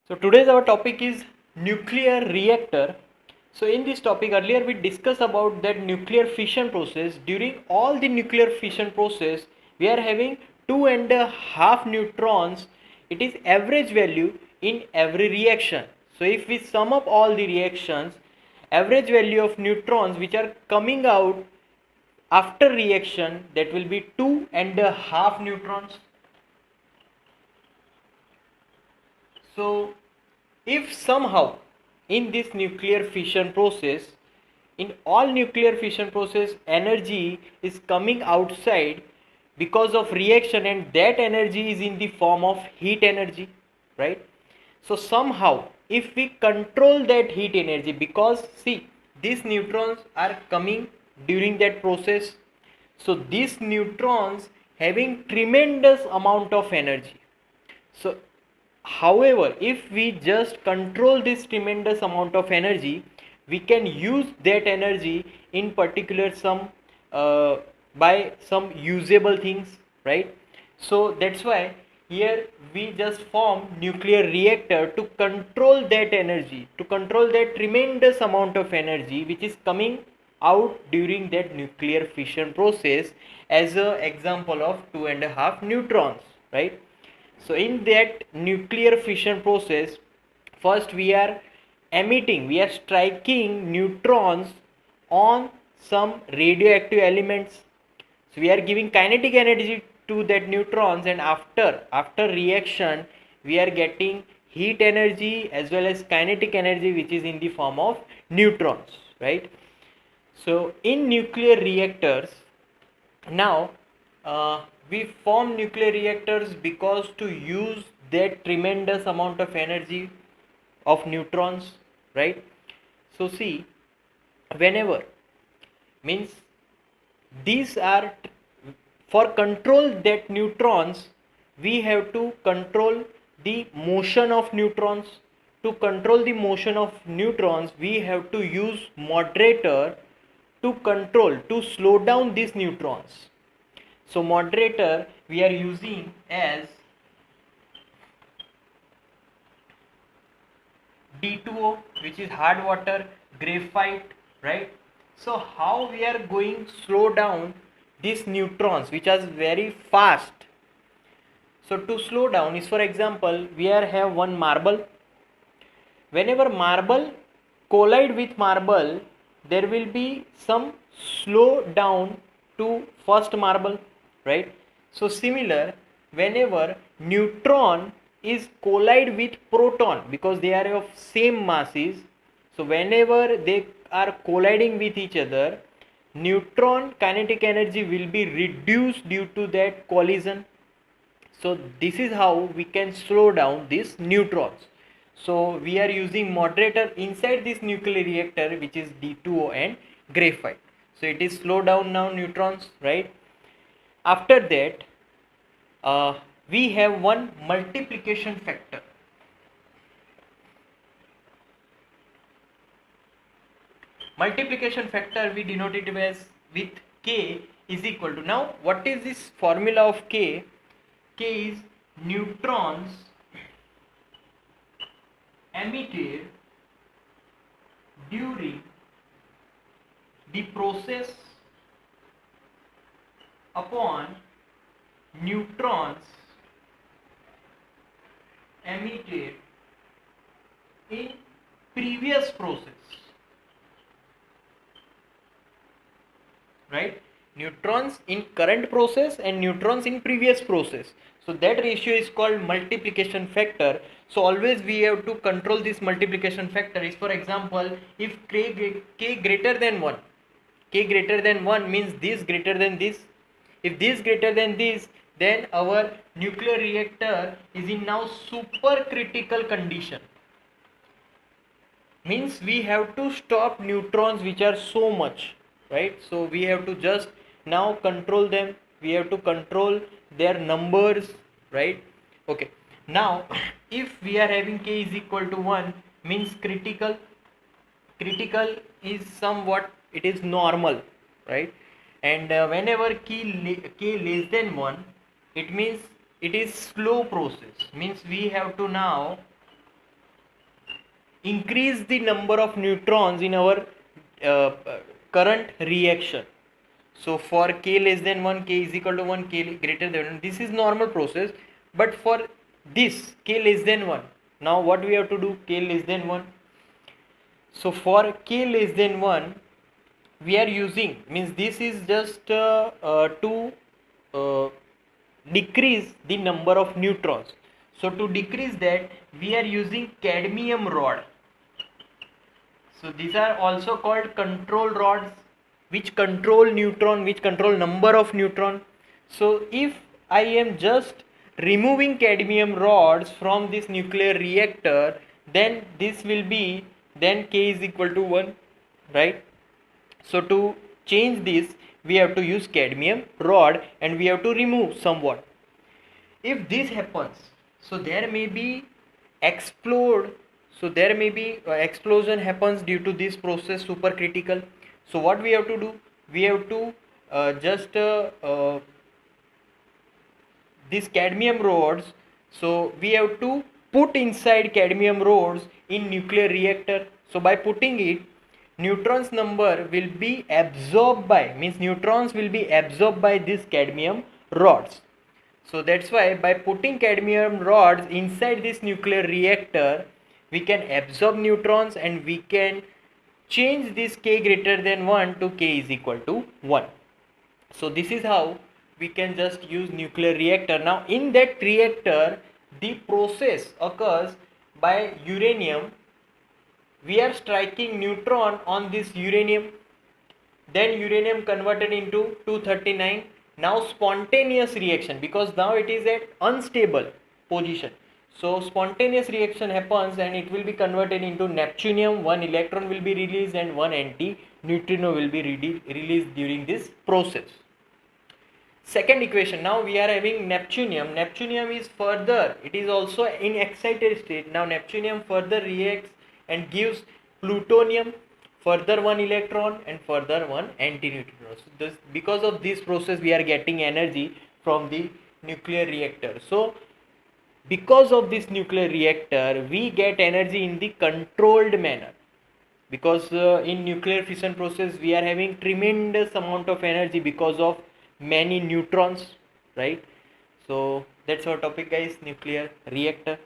So today's our topic is nuclear reactor. So in this topic earlier we discussed about that nuclear fission process. During all the nuclear fission process we are having 2.5 neutrons. It is average value in every reaction. So if we sum up all the reactions, average value of neutrons which are coming out after reaction, that will be 2.5 neutrons. So if somehow in this nuclear fission process, in all nuclear fission process, energy is coming outside because of reaction, and that energy is in the form of heat energy, right? So somehow if we control that heat energy, because see, these neutrons are coming during that process, so these neutrons having tremendous amount of energy. So however, if we just control this tremendous amount of energy, we can use that energy in particular some uh, by some usable things, right? So that's why here we just form nuclear reactor to control that energy, to control that tremendous amount of energy which is coming out during that nuclear fission process, as a example of 2.5 neutrons, right? So in that nuclear fission process, first we are striking neutrons on some radioactive elements. So we are giving kinetic energy to that neutrons, and after reaction we are getting heat energy as well as kinetic energy which is in the form of neutrons, right? So in nuclear reactors, now we form nuclear reactors because to use that tremendous amount of energy of neutrons, right? So see, whenever, means these are, for control that neutrons we have to control the motion of neutrons. To control the motion of neutrons we have to use moderator to control, to slow down these neutrons. So moderator we are using as D2O, which is hard water, graphite, right? So how we are going slow down these neutrons which are very fast? So to slow down is, for example, we are have one marble. Whenever marble collide with marble, there will be some slow down to first marble, right? So similar, whenever neutron is collide with proton, because they are of same masses, so whenever they are colliding with each other, neutron kinetic energy will be reduced due to that collision. So this is how we can slow down these neutrons. So we are using moderator inside this nuclear reactor, which is D2O and graphite. So it is slow down now neutrons, right? After that we have one multiplication factor. Multiplication factor we denote it as with K is equal to, now what is this formula of K? K is neutrons emitted during the process upon neutrons emitted in previous process, right? Neutrons in current process and neutrons in previous process, so that ratio is called multiplication factor. So always we have to control this multiplication factor. Is, for example, if k greater than 1, k greater than 1 means this greater than this. If this greater than this, then our nuclear reactor is in now supercritical condition, means we have to stop neutrons which are so much, right? So we have to just now control them, we have to control their numbers, right? Okay, now if we are having k is equal to 1, means critical is somewhat, it is normal, right? And whenever k less than 1, it means it is slow process, means we have to now increase the number of neutrons in our uh, current reaction. So for k less than 1, k is equal to 1, k greater than 1, this is normal process. But for this k less than 1, now what we have to do? K less than 1. So for k less than 1, we are using, means this is just to uh, decrease the number of neutrons. So to decrease that, we are using cadmium rod. So these are also called control rods, which control neutron, which control number of neutron. So if I am just removing cadmium rods from this nuclear reactor, then this will be, then k is equal to 1, right? So to change this, we have to use cadmium rod and we have to remove somewhat. If this happens, so there may be explode, so there may be explosion happens due to this process supercritical. So what we have to do? We have to just these cadmium rods, so we have to put inside cadmium rods in nuclear reactor. So by putting it, neutrons number will be absorbed by, means neutrons will be absorbed by these cadmium rods. So that's why by putting cadmium rods inside this nuclear reactor, we can absorb neutrons and we can change this k greater than 1 to k is equal to 1. So this is how we can just use nuclear reactor. Now in that reactor, the process occurs by uranium. We are striking neutron on this uranium, then uranium converted into 239. Now spontaneous reaction, because now it is at unstable position. So spontaneous reaction happens and it will be converted into neptunium. One electron will be released and one anti-neutrino will be released during this process. Second equation, now we are having neptunium. Neptunium is further, it is also in excited state. Now neptunium further reacts and gives plutonium, further one electron and further one antineutrino. So this, because of this process, we are getting energy from the nuclear reactor. So because of this nuclear reactor, we get energy in the controlled manner, because in nuclear fission process we are having tremendous amount of energy because of many neutrons, right? So that's our topic, guys, nuclear reactor.